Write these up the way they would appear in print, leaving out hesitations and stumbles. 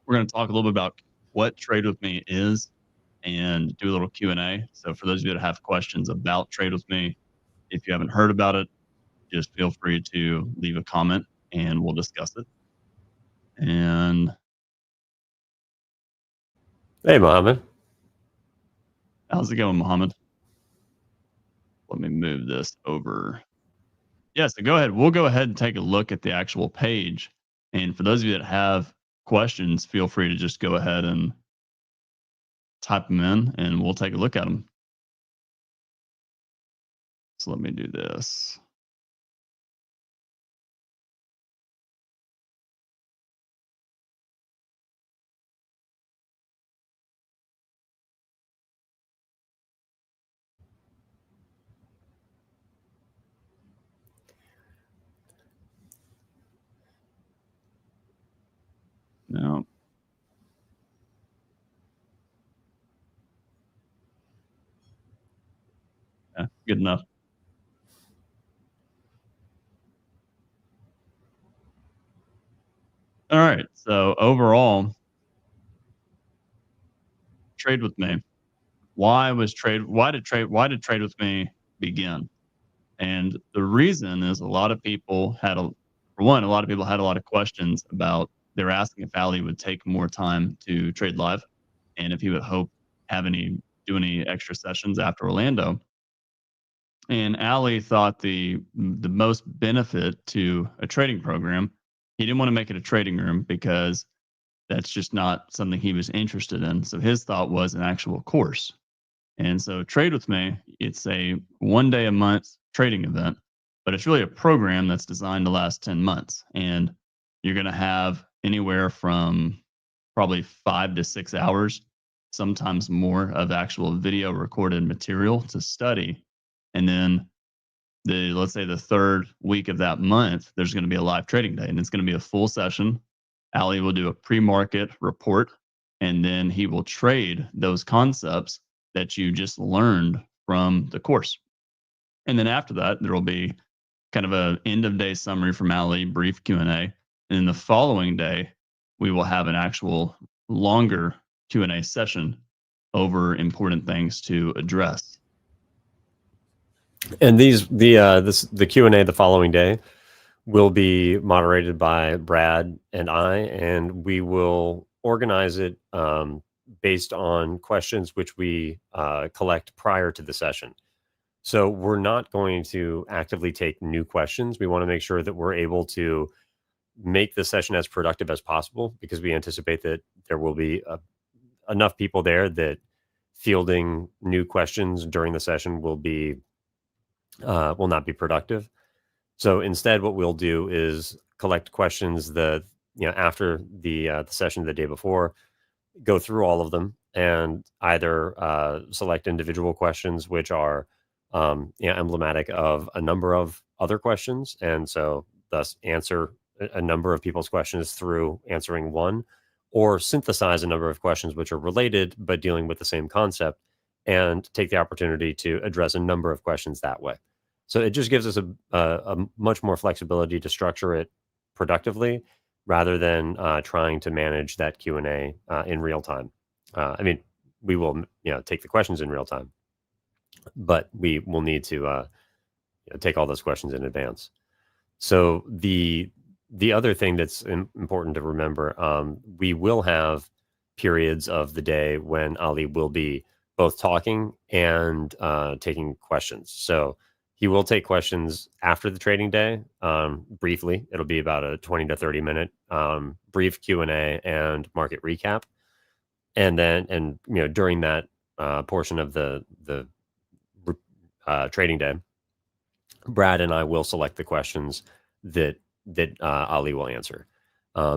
we're going to talk a little bit about what Trade With Me is and do a little Q&A. So for those of you that have questions about Trade With Me, if you haven't heard about it, just feel free to leave a comment and we'll discuss it. And hey, Mohammed. How's it going, Mohammed? Let me move this over. Yeah, so go ahead. We'll go ahead and take a look at the actual page. And for those of you that have questions, feel free to just go ahead and type them in and we'll take a look at them. So let me do this. No. Yeah, good enough. All right. So overall, Trade With Me. Why did Trade With Me begin? And the reason is a lot of people had a lot of questions about, they were asking if Ali would take more time to trade live and if he would do any extra sessions after Orlando. And Ali thought the most benefit to a trading program, he didn't want to make it a trading room because that's just not something he was interested in. So his thought was an actual course. And so Trade With Me, it's a 1 day a month trading event, but it's really a program that's designed to last 10 months. And you're going to have anywhere from probably 5 to 6 hours, sometimes more, of actual video recorded material to study. And then let's say the third week of that month, there's going to be a live trading day and it's going to be a full session. Ali will do a pre-market report and then he will trade those concepts that you just learned from the course. And then after that, there will be kind of an end of day summary from Ali, brief Q&A. And then the following day, we will have an actual longer Q&A session over important things to address. And the Q&A the following day will be moderated by Brad and I, and we will organize it based on questions which we collect prior to the session. So we're not going to actively take new questions. We want to make sure that we're able to make the session as productive as possible because we anticipate that there will be enough people there that fielding new questions during the session will not be productive. So instead, what we'll do is collect questions after the session the day before, go through all of them, and either select individual questions which are emblematic of a number of other questions, and so thus answer a number of people's questions through answering one, or synthesize a number of questions which are related but dealing with the same concept, and take the opportunity to address a number of questions that way. So it just gives us a much more flexibility to structure it productively rather than trying to manage that Q&A in real time. I mean, we will take the questions in real time, but we will need to take all those questions in advance. So the other thing that's important to remember, we will have periods of the day when Ali will be both talking and taking questions. So he will take questions after the trading day, briefly. It'll be about a 20 to 30 minute brief Q&A and market recap. And then, during that portion of the trading day, Brad and I will select the questions that Ali will answer,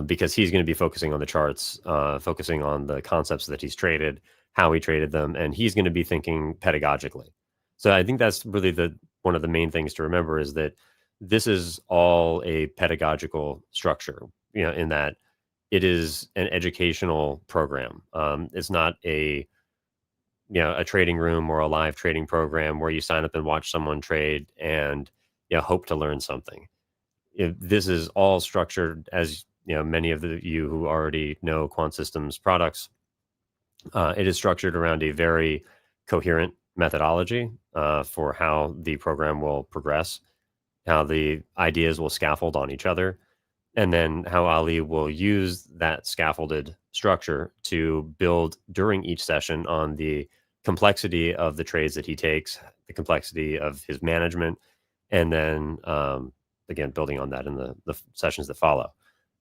because he's going to be focusing on the charts, focusing on the concepts that he's traded, how he traded them, and he's going to be thinking pedagogically. So I think that's really one of the main things to remember, is that this is all a pedagogical structure, in that it is an educational program. It's not a trading room or a live trading program where you sign up and watch someone trade and hope to learn something. This is all structured as many of you who already know Quant Systems products, it is structured around a very coherent methodology for how the program will progress, how the ideas will scaffold on each other, and then how Ali will use that scaffolded structure to build during each session on the complexity of the trades that he takes, the complexity of his management, and then again building on that in the sessions that follow.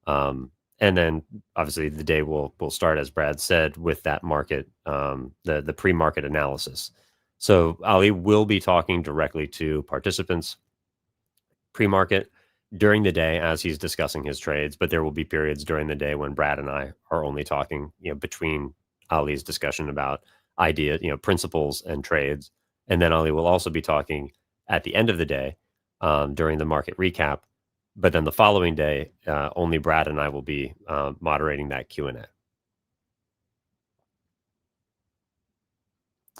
And then obviously the day will start, as Brad said, with that market, the pre-market analysis. So Ali will be talking directly to participants pre-market during the day as he's discussing his trades, but there will be periods during the day when Brad and I are only talking, between Ali's discussion about idea, principles and trades. And then Ali will also be talking at the end of the day during the market recap. But then the following day, only Brad and I will be moderating that Q&A.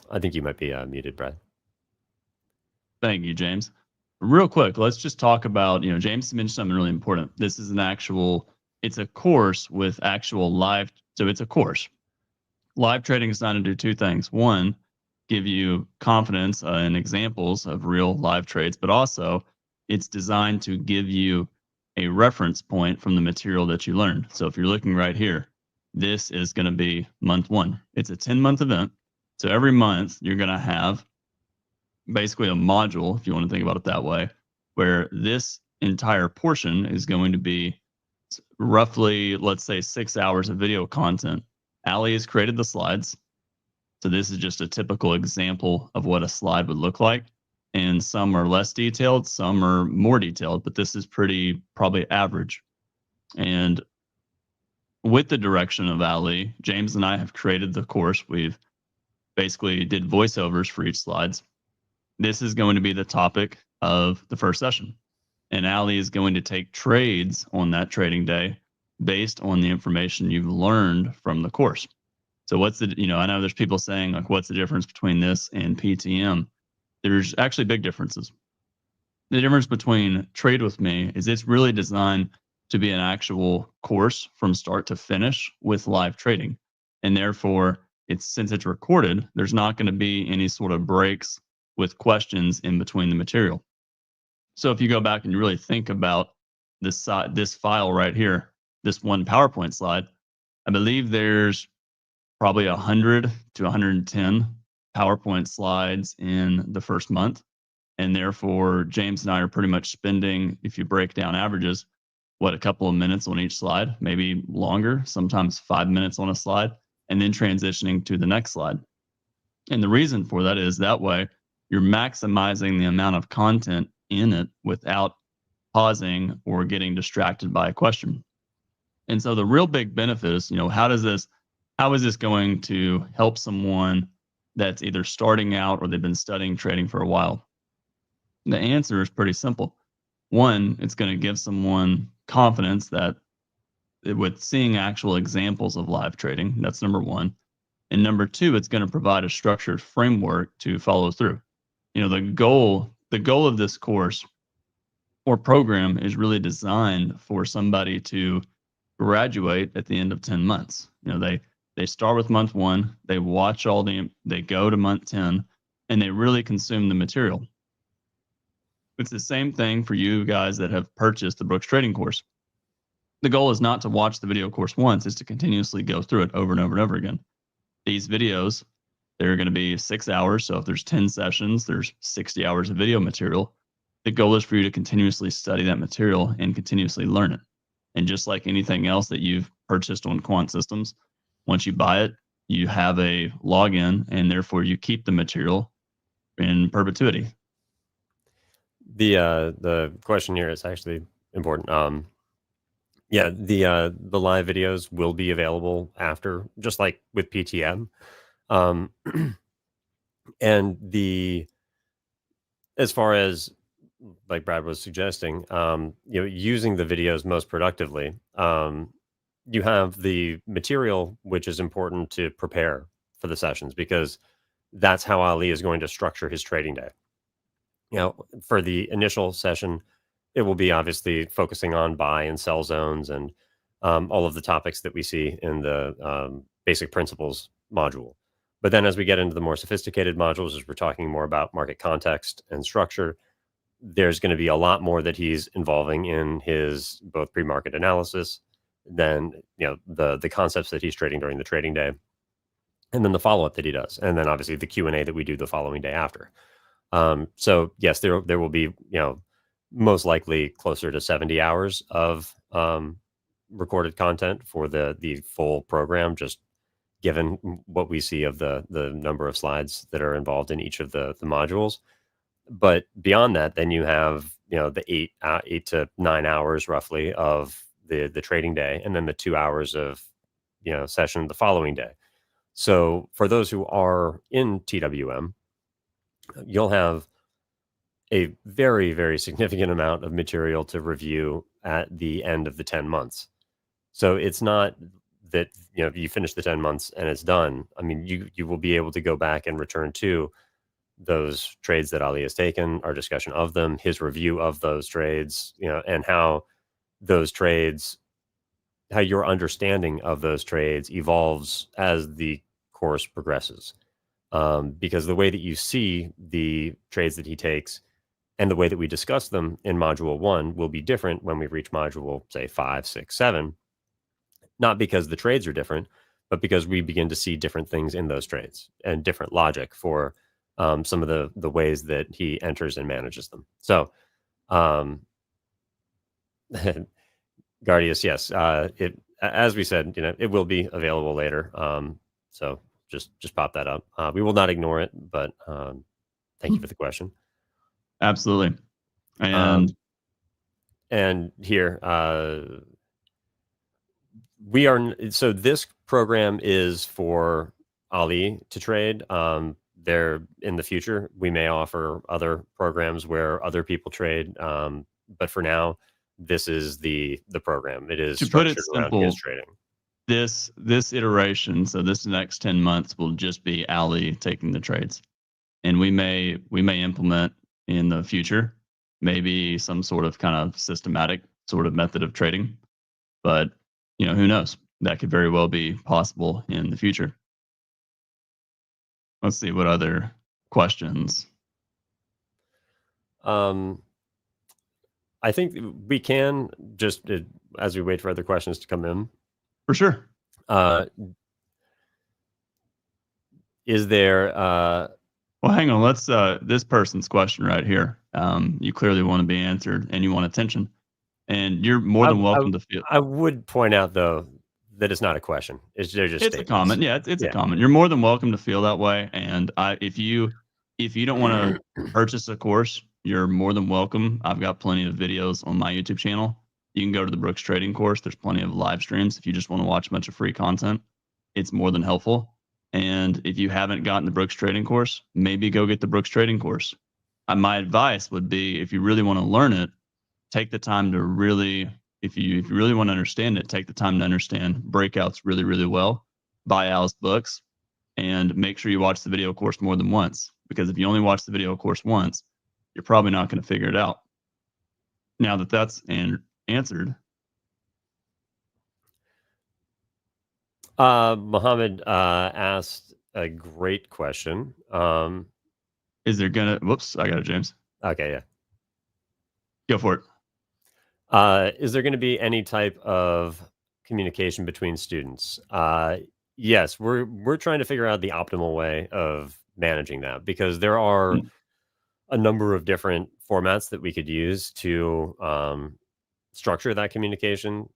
I think you might be muted, Brad. Thank you, James. Real quick, let's just talk about, James mentioned something really important. This is it's a course with actual live. So it's a course. Live trading is designed to do two things. One, give you confidence and examples of real live trades, but also it's designed to give you a reference point from the material that you learned. So if you're looking right here, this is going to be month 1. It's a 10-month event. So every month you're going to have basically a module, if you want to think about it that way, where this entire portion is going to be roughly, let's say, 6 hours of video content. Ali has created the slides. So this is just a typical example of what a slide would look like. And some are less detailed, some are more detailed, but this is probably average. And with the direction of Ali, James and I have created the course. We've basically did voiceovers for each slides. This is going to be the topic of the first session. And Ali is going to take trades on that trading day based on the information you've learned from the course. So what's the, I know there's people saying, like, what's the difference between this and PTM? There's actually big differences. The difference between Trade With Me is it's really designed to be an actual course from start to finish with live trading. And therefore, since it's recorded, there's not going to be any sort of breaks with questions in between the material. So if you go back and you really think about this file right here, this one PowerPoint slide, I believe there's probably 100 to 110 PowerPoint slides in the first month. And therefore, James and I are pretty much spending, if you break down averages, a couple of minutes on each slide, maybe longer, sometimes 5 minutes on a slide, and then transitioning to the next slide. And the reason for that is that way you're maximizing the amount of content in it without pausing or getting distracted by a question. And so the real big benefit is, how is this going to help someone that's either starting out or they've been studying trading for a while? The answer is pretty simple. One, it's going to give someone confidence that with seeing actual examples of live trading, that's number one. And number two, it's going to provide a structured framework to follow through. The goal of this course or program is really designed for somebody to graduate at the end of 10 months. They start with month 1, they watch they go to month 10, and they really consume the material. It's the same thing for you guys that have purchased the Brooks Trading course. The goal is not to watch the video course once, it's to continuously go through it over and over and over again. These videos, they're going to be 6 hours. So if there's 10 sessions, there's 60 hours of video material. The goal is for you to continuously study that material and continuously learn it. And just like anything else that you've purchased on Quant Systems, once you buy it, you have a login, and therefore you keep the material in perpetuity. The question here is actually important. Yeah, the live videos will be available after, just like with PTM. And as far as like Brad was suggesting, using the videos most productively, you have the material, which is important to prepare for the sessions, because that's how Ali is going to structure his trading day. For the initial session, it will be obviously focusing on buy and sell zones and all of the topics that we see in the basic principles module. But then as we get into the more sophisticated modules, as we're talking more about market context and structure, there's going to be a lot more that he's involving in his both pre-market analysis, then the concepts that he's trading during the trading day, and then the follow-up that he does, and then obviously the Q&A that we do the following day after. So yes, there will be most likely closer to 70 hours of recorded content for the full program, just given what we see of the number of slides that are involved in each of the modules. But beyond that, then you have the 8 to 9 hours roughly of the trading day, and then the 2 hours of session the following day. So for those who are in TWM, you'll have a very, very significant amount of material to review at the end of the 10 months. So it's not that you finish the 10 months and it's done. I mean, you will be able to go back and return to those trades that Ali has taken, our discussion of them, his review of those trades, and how those trades, how your understanding of those trades evolves as the course progresses. Because the way that you see the trades that he takes and the way that we discuss them in module 1 will be different when we reach module, say, 5, 6, 7. Not because the trades are different, but because we begin to see different things in those trades and different logic for some of the ways that he enters and manages them. So, Guardius, yes, it, as we said, it will be available later. So just pop that up. We will not ignore it, but thank you for the question. Absolutely. And here, we are, so this program is for Ali to trade. There in the future, we may offer other programs where other people trade. But for now, this is the program. It is to put it around simple, his trading. This iteration, so this next 10 months will just be Ali taking the trades. And we may implement in the future, maybe some sort of kind of systematic sort of method of trading. But, who knows? That could very well be possible in the future. Let's see what other questions. I think we can just, as we wait for other questions to come in. For sure. Is there... well, hang on. Let's, this person's question right here. You clearly want to be answered and you want attention. And you're more than welcome to feel. I would point out, though, that it's not a question. They're just it's a comment. Yeah, it's a comment. You're more than welcome to feel that way. And if you don't want to purchase a course, you're more than welcome. I've got plenty of videos on my YouTube channel. You can go to the Brooks Trading course. There's plenty of live streams. If you just want to watch a bunch of free content, it's more than helpful. And if you haven't gotten the Brooks Trading course, maybe go get the Brooks Trading course. My advice would be, if you really want to learn it, take the time to really, if you really want to understand it, take the time to understand breakouts really, really well. Buy Al's books and make sure you watch the video course more than once. Because if you only watch the video course once, you're probably not going to figure it out. Now that that's answered. Mohammed asked a great question. Is there gonna, whoops, I got it, James. Okay, yeah. Go for it. Is there going to be any type of communication between students? Yes, we're trying to figure out the optimal way of managing that, because there are a number of different formats that we could use to structure that communication.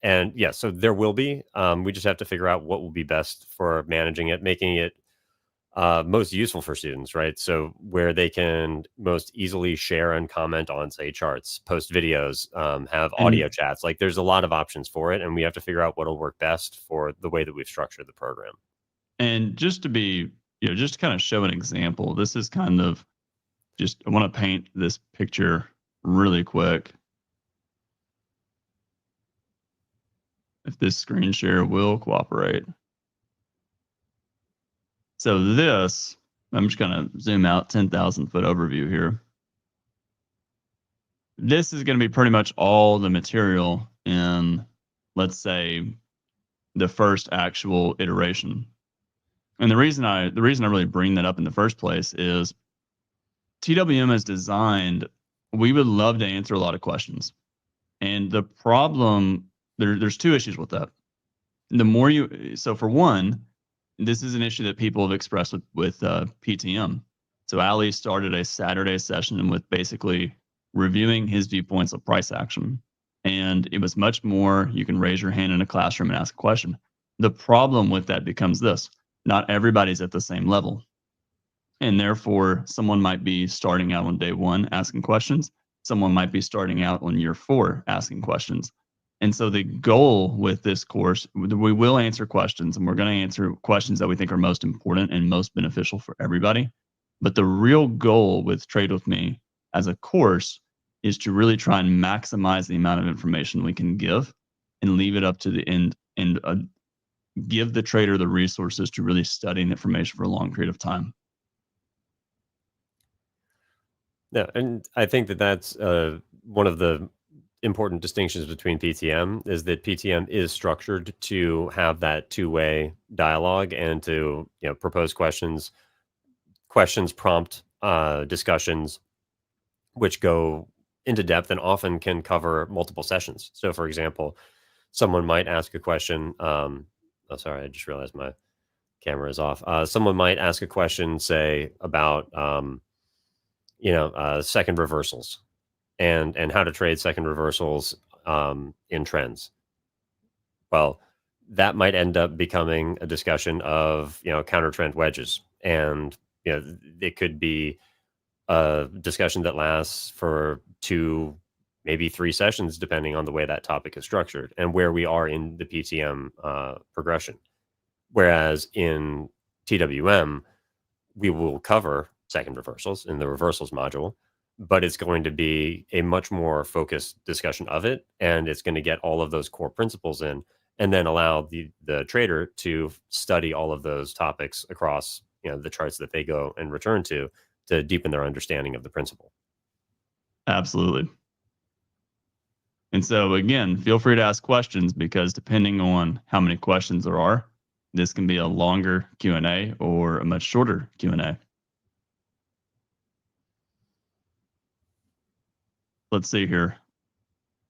And yeah, so there will be. We just have to figure out what will be best for managing it, making it most useful for students, right? So where they can most easily share and comment on, say, charts, post videos, have audio chats. Like, there's a lot of options for it, and we have to figure out what'll work best for the way that we've structured the program. And just to be, just to kind of show an example, this is kind of just, I want to paint this picture really quick. If this screen share will cooperate. So this, I'm just going to zoom out, 10,000 foot overview here. This is going to be pretty much all the material in let's say, the first actual iteration. And the reason I really bring that up in the first place is TWM is designed, we would love to answer a lot of questions. And the problem, there's two issues with that. The more so for one, this is an issue that people have expressed with PTM. So Ali started a Saturday session with basically reviewing his viewpoints of price action. And it was much more, you can raise your hand in a classroom and ask a question. The problem with that becomes this: not everybody's at the same level. And therefore, someone might be starting out on day one asking questions. Someone might be starting out on year 4 asking questions. And so the goal with this course, we will answer questions, and we're going to answer questions that we think are most important and most beneficial for everybody. But the real goal with Trade With Me as a course is to really try and maximize the amount of information we can give and leave it up to the end, and give the trader the resources to really study the information for a long period of time. Yeah, and I think that that's one of the important distinctions between PTM is that PTM is structured to have that two-way dialogue and to propose questions prompt discussions which go into depth and often can cover multiple sessions. So for example, someone might ask a question, oh sorry, I just realized my camera is off. Someone might ask a question, say, about second reversals and how to trade second reversals in trends. Well, that might end up becoming a discussion of counter trend wedges, and it could be a discussion that lasts for 2, maybe 3 sessions, depending on the way that topic is structured and where we are in the PTM progression. Whereas in TWM, we will cover second reversals in the reversals module, but it's going to be a much more focused discussion of it, and it's going to get all of those core principles in, and then allow the trader to study all of those topics across the charts that they go and return to deepen their understanding of the principle. Absolutely. And so again, feel free to ask questions, because depending on how many questions there are, this can be a longer Q&A or a much shorter Q&A. Let's see here.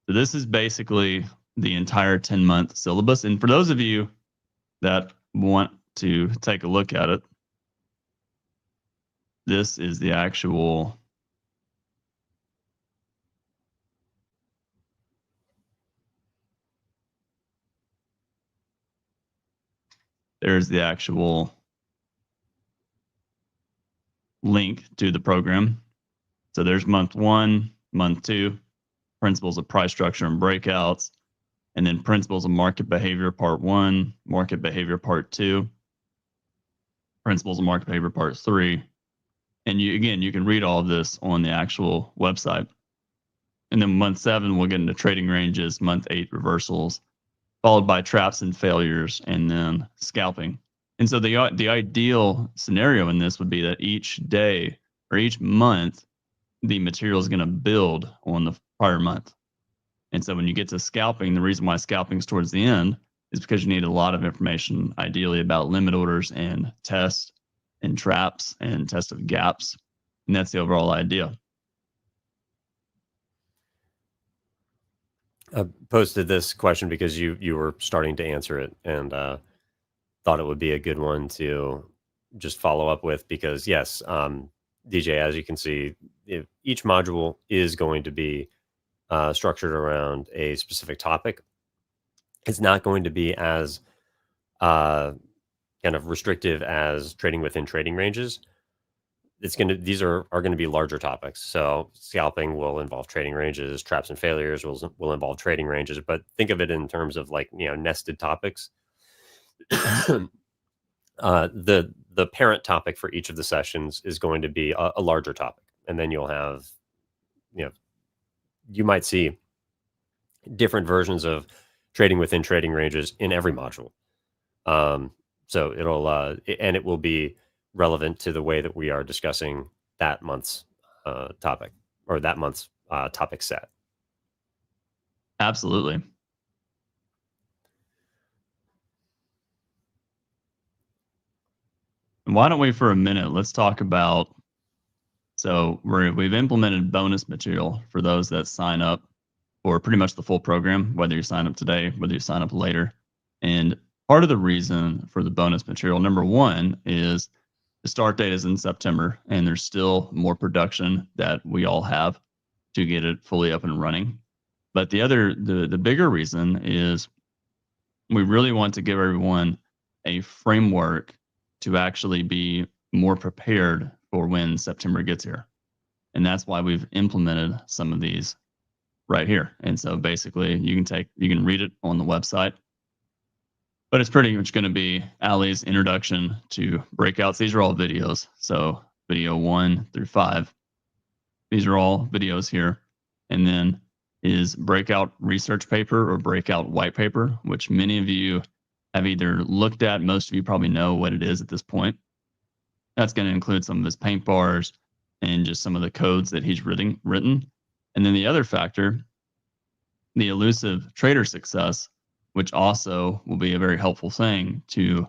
So this is basically the entire 10-month syllabus. And for those of you that want to take a look at it, this is the actual there's the actual link to the program. So there's month 1, month 2, principles of price structure and breakouts, and then principles of market behavior part 1, market behavior part 2, principles of market behavior part 3. And you can read all of this on the actual website. And then month 7, we'll get into trading ranges, month 8, reversals, followed by traps and failures, and then scalping. And so the ideal scenario in this would be that each day or each month, the material is going to build on the prior month. And so when you get to scalping, the reason why scalping is towards the end is because you need a lot of information, ideally about limit orders and tests and traps and test of gaps. And that's the overall idea. I posted this question because you were starting to answer it, and thought it would be a good one to just follow up with, because yes, DJ, as you can see, each module is going to be structured around a specific topic. It's not going to be as kind of restrictive as trading within trading ranges. These are going to be larger topics. So scalping will involve trading ranges, traps and failures will involve trading ranges, but think of it in terms of nested topics. The parent topic for each of the sessions is going to be a larger topic, and then you'll have you might see different versions of trading within trading ranges in every module. So it will be relevant to the way that we are discussing that month's topic, or that month's topic set. Absolutely. why don't we for a minute, let's talk about, so we've implemented bonus material for those that sign up for pretty much the full program, whether you sign up today, whether you sign up later. And part of the reason for the bonus material, number one, is the start date is in September, and there's still more production that we all have to get it fully up and running. But the bigger reason is we really want to give everyone a framework to actually be more prepared for when September gets here. And that's why we've implemented some of these right here. And so basically you can read it on the website, but it's pretty much going to be Ali's introduction to breakouts. These are all videos. So video 1 through 5, these are all videos here. And then is breakout research paper or breakout white paper, which many of you have either looked at. Most of you probably know what it is at this point. That's going to include some of his paint bars and just some of the codes that he's written. And then the other factor, the elusive trader success, which also will be a very helpful thing to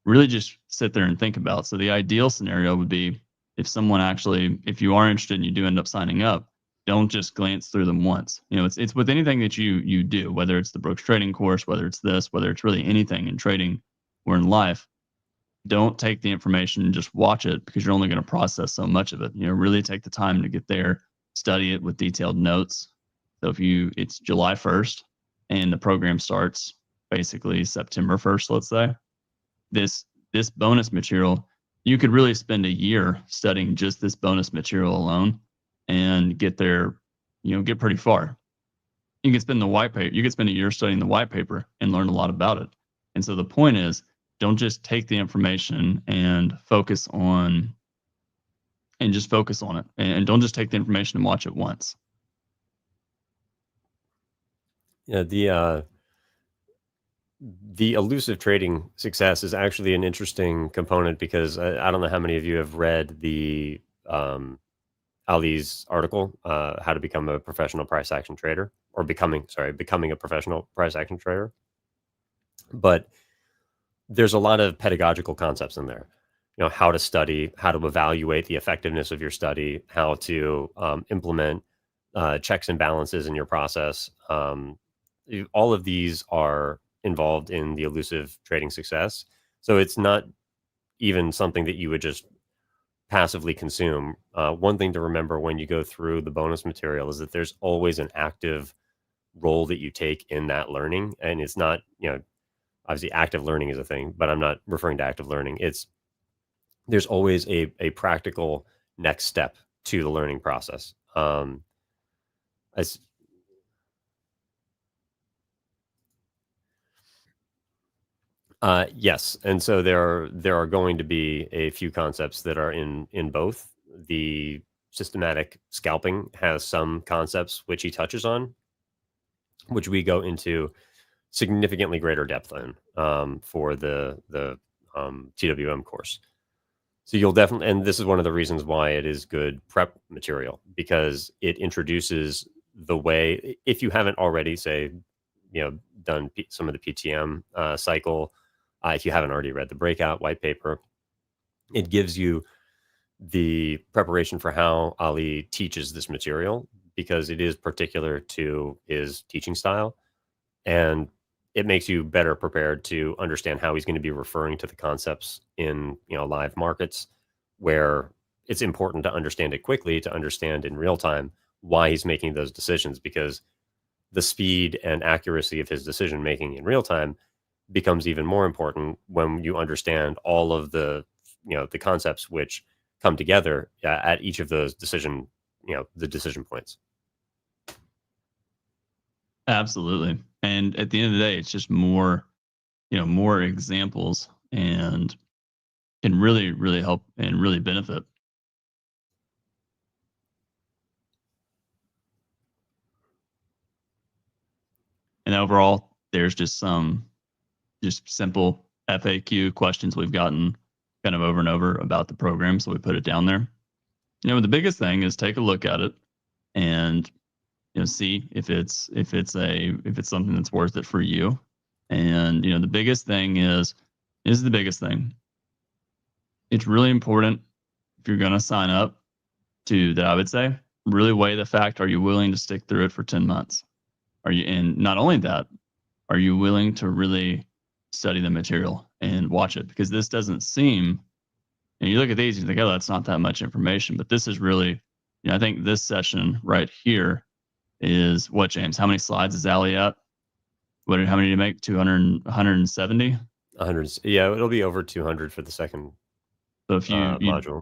really just sit there and think about. So the ideal scenario would be if you are interested and you do end up signing up, don't just glance through them once. It's with anything that you do, whether it's the Brooks trading course, whether it's this, whether it's really anything in trading or in life. Don't take the information and just watch it, because you're only going to process so much of it. Really take the time to get there, study it with detailed notes. So it's July 1st and the program starts basically September 1st, let's say, this bonus material, you could really spend a year studying just this bonus material alone and get there, get pretty far. You could spend a year studying the white paper and learn a lot about it. And so the point is, don't just take the information and focus on it. And don't just take the information and watch it once. Yeah, the elusive trading success is actually an interesting component, because I don't know how many of you have read the Ali's article, How to Become a Professional Price Action Trader, or becoming a professional price action trader. But there's a lot of pedagogical concepts in there. How to study, how to evaluate the effectiveness of your study, how to implement checks and balances in your process. All of these are involved in the elusive trading success. So it's not even something that you would just passively consume. One thing to remember when you go through the bonus material is that there's always an active role that you take in that learning. And it's not, obviously active learning is a thing, but I'm not referring to active learning. There's always a practical next step to the learning process. Yes, and so there are going to be a few concepts that are in both. The systematic scalping has some concepts which he touches on, which we go into significantly greater depth in for the TWM course. So you'll definitely, and this is one of the reasons why it is good prep material, because it introduces the way, if you haven't already, say, done some of the PTM cycle, if you haven't already read the breakout white paper, it gives you the preparation for how Ali teaches this material, because it is particular to his teaching style, and it makes you better prepared to understand how he's going to be referring to the concepts in live markets, where it's important to understand it quickly, to understand in real time why he's making those decisions, because the speed and accuracy of his decision making in real time becomes even more important when you understand all of the the concepts which come together at each of those decision points. Absolutely. And at the end of the day, it's just more examples, and can really, really help and really benefit. And overall, there's just some simple FAQ questions we've gotten kind of over and over about the program, so we put it down there. The biggest thing is take a look at it and see if it's something that's worth it for you. And the biggest thing is the biggest thing. it's really important if you're going to sign up to that. I would say really weigh the fact: are you willing to stick through it for 10 months? Are you, and not only that, are you willing to really study the material and watch it? Because this doesn't seem, and you look at these, you think, oh, that's not that much information. But this is really, I think this session right here is what, James? How many slides is Ali at? How many did you make? 200, 170? 100. Yeah, it'll be over 200 for the second So if you module.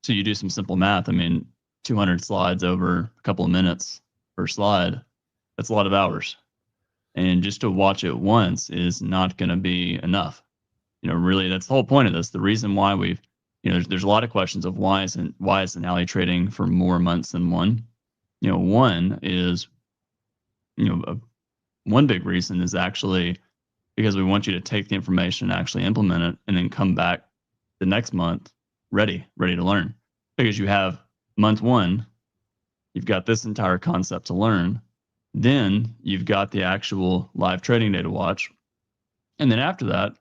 So you do some simple math. I mean, 200 slides over a couple of minutes per slide, that's a lot of hours. And just to watch it once is not going to be enough. Really, that's the whole point of this. The reason why we've, there's a lot of questions of why isn't Ali trading for more months than one? One is, one big reason is actually because we want you to take the information and actually implement it, and then come back the next month ready to learn. Because you have month one, you've got this entire concept to learn. Then you've got the actual live trading day to watch. And then after that,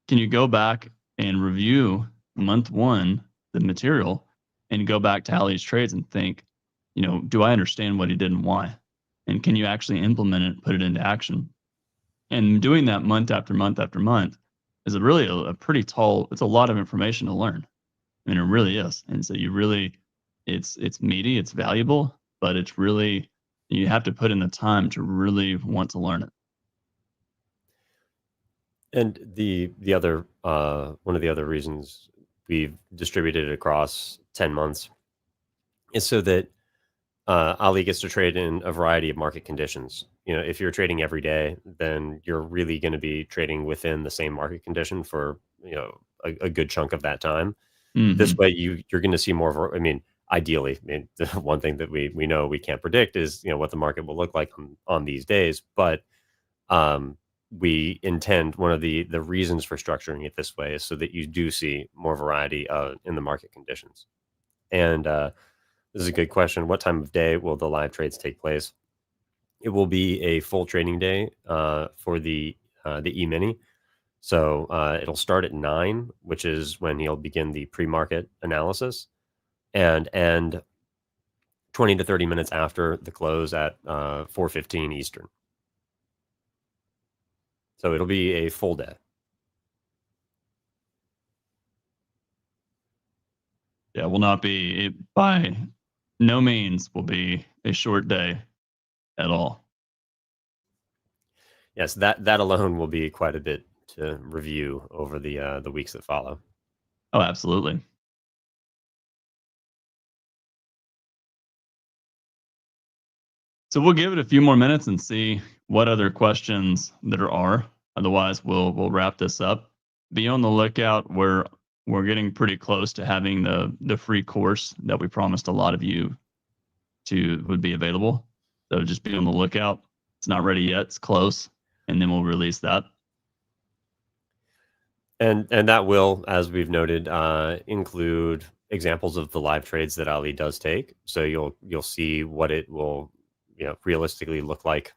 can you go back and review month one, the material, and go back to Ali's trades and think, do I understand what he did and why? And can you actually implement it, put it into action? And doing that month after month after month is really a pretty tall, it's a lot of information to learn. I mean, it really is. And so you really, it's meaty, it's valuable, but it's really, you have to put in the time to really want to learn it. And the other one of the other reasons we've distributed it across 10 months is so that Ali gets to trade in a variety of market conditions. If you're trading every day, then you're really going to be trading within the same market condition for a good chunk of that time. Mm-hmm. This way, you're going to see more of. I mean, ideally, the one thing that we know we can't predict is what the market will look like on these days, but we intend, one of the reasons for structuring it this way is so that you do see more variety in the market conditions. And this is a good question. What time of day will the live trades take place? It will be a full trading day for the E-mini. So it'll start at 9, which is when he'll begin the pre-market analysis, and end 20 to 30 minutes after the close at 4:15 Eastern. So it'll be a full day. Yeah, will not be, it by no means will be a short day at all. Yes, that alone will be quite a bit to review over the weeks that follow. Oh, absolutely. So we'll give it a few more minutes and see what other questions there are. Otherwise, we'll wrap this up. Be on the lookout. We're getting pretty close to having the free course that we promised a lot of you would be available. So just be on the lookout. It's not ready yet. It's close, and then we'll release that. And that will, as we've noted, include examples of the live trades that Ali does take. So you'll see what it will realistically look like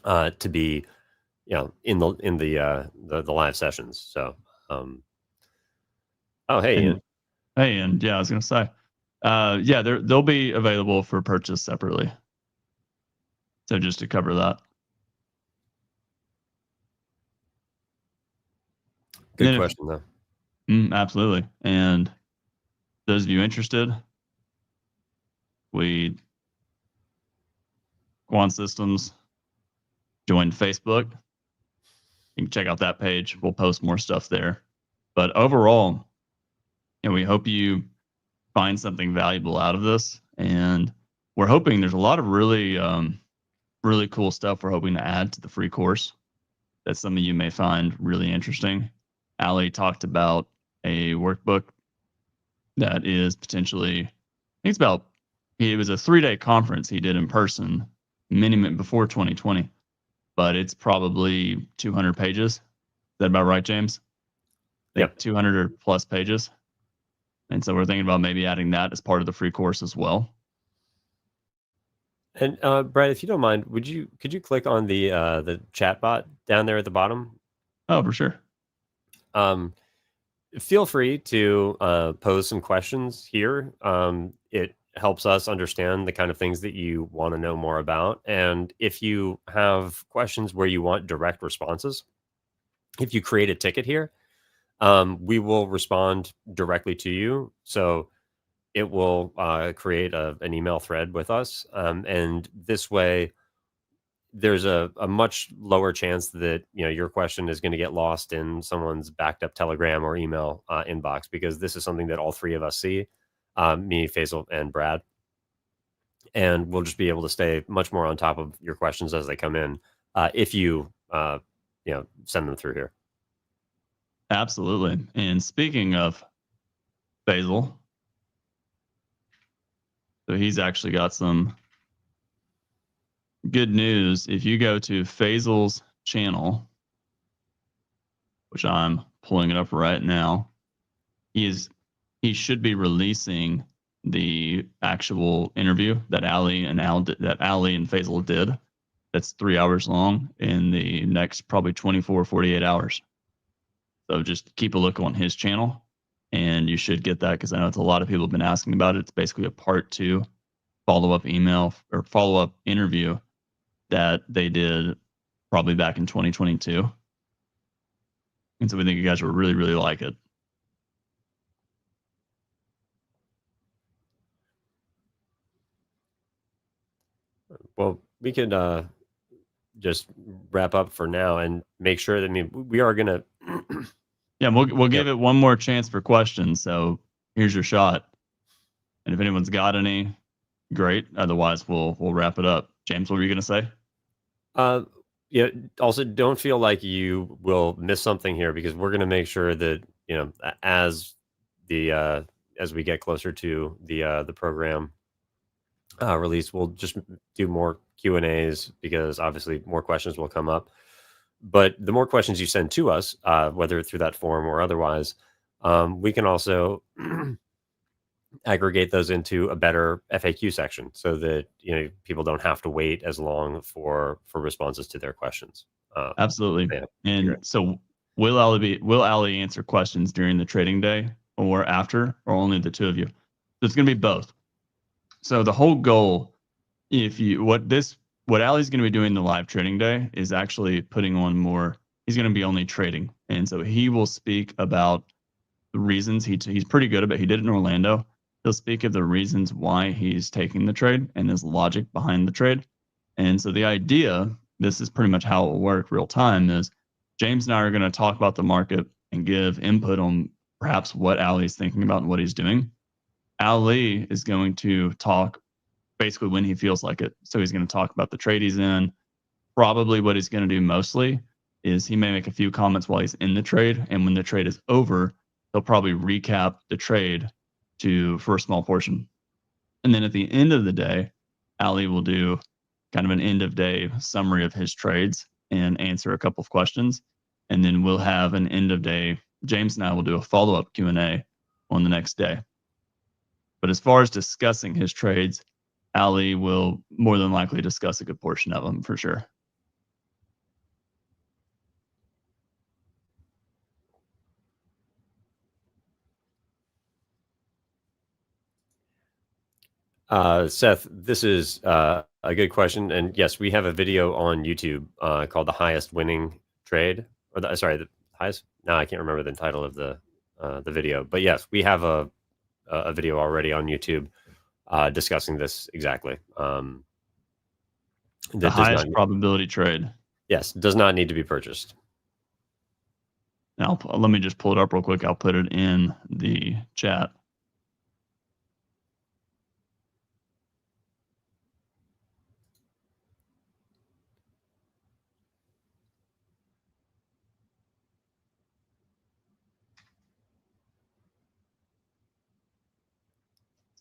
to be in the live sessions. So oh hey Ian. Hey Ian, yeah, I was gonna say yeah, they'll be available for purchase separately. So just to cover that. Good question though. Absolutely. And those of you interested, we Quan Systems joined Facebook. You can check out that page. We'll post more stuff there. But overall, we hope you find something valuable out of this. And we're hoping there's a lot of really, really cool stuff we're hoping to add to the free course that some of you may find really interesting. Ali talked about a workbook that is potentially, I think it's about, it was a 3-day conference he did in person before 2020, but it's probably 200 pages. Is that about right, James? Yep. 200 or plus pages. And so we're thinking about maybe adding that as part of the free course as well. And Brad, if you don't mind, could you click on the chat bot down there at the bottom? Oh, for sure. feel free to pose some questions here. It helps us understand the kind of things that you want to know more about. And if you have questions where you want direct responses, if you create a ticket here, we will respond directly to you. So it will create an email thread with us. And this way, there's a much lower chance that your question is going to get lost in someone's backed up Telegram or email inbox, because this is something that all three of us see, me, Faisal, and Brad, and we'll just be able to stay much more on top of your questions as they come in if you send them through here. Absolutely. And speaking of Faisal, so he's actually got some good news. If you go to Faisal's channel, which I'm pulling it up right now, he should be releasing the actual interview that Ali and Faisal did. That's 3 hours long in the next probably 24, 48 hours. So just keep a look on his channel, and you should get that, because I know it's a lot of people have been asking about it. It's basically a part 2 follow-up email or follow-up interview that they did probably back in 2022. And so we think you guys will really, really like it. Well, we could just wrap up for now and make sure that we are going to. Yeah, we'll give it one more chance for questions. So here's your shot. And if anyone's got any, great. Otherwise, we'll wrap it up. James, what were you going to say? Yeah. Also, don't feel like you will miss something here, because we're going to make sure that as we get closer to the program release, we'll just do more Q&As, because obviously more questions will come up. But the more questions you send to us, whether through that form or otherwise, we can also aggregate those into a better FAQ section, so that people don't have to wait as long for responses to their questions. Absolutely. Yeah, and so will Ali answer questions during the trading day or after, or only the two of you? So it's going to be both. So the whole goal, what Ali's going to be doing the live trading day is actually putting on more. He's going to be only trading, and so he will speak about the reasons. He's pretty good about. He did it in Orlando. He'll speak of the reasons why he's taking the trade and his logic behind the trade. And so the idea, this is pretty much how it will work real time, is James and I are going to talk about the market and give input on perhaps what Ali's thinking about and what he's doing. Ali is going to talk basically when he feels like it. So he's going to talk about the trade he's in. Probably what he's going to do mostly is he may make a few comments while he's in the trade, and when the trade is over, he'll probably recap the trade for a small portion. And then at the end of the day, Ali will do kind of an end of day summary of his trades and answer a couple of questions. And then we'll have an end of day. James and I will do a follow-up Q&A on the next day. But as far as discussing his trades, Ali will more than likely discuss a good portion of them for sure. Seth, this is a good question, and yes, we have a video on YouTube called "The Highest Winning Trade," or the highest. No, I can't remember the title of the video, but yes, we have a video already on YouTube discussing this exactly. The highest probability trade. Yes, does not need to be purchased. Now, let me just pull it up real quick. I'll put it in the chat.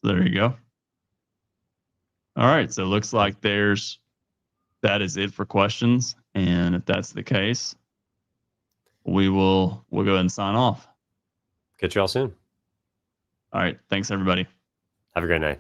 So there you go. All right. So it looks like that is it for questions. And if that's the case, we'll go ahead and sign off. Catch y'all soon. All right. Thanks, everybody. Have a great night.